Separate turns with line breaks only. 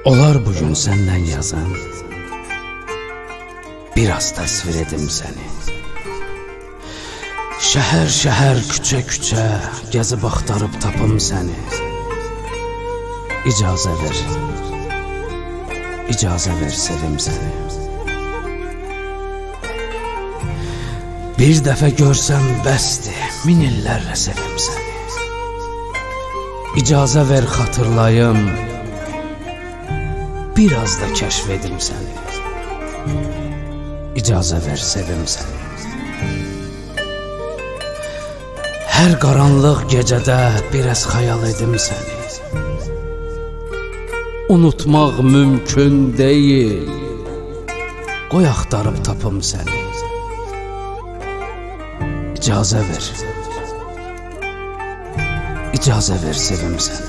Olar bugün senden yazan, biraz tasvir edim seni. Şəhər şəhər, küçə küçə, gəzib axtarıb tapım səni. İcazə ver sevim səni. Bir dəfə görsəm bəsdir, min illərlə sevim səni. İcazə ver xatırlayım, biraz da kəşf edim səni. İcazə ver sevim səni. Hər qaranlıq gecədə biraz xəyal edim səni. Unutmaq mümkün deyil, qoy axtarıb tapım səni. İcazə ver sevim səni. İcazə ver sevim səni.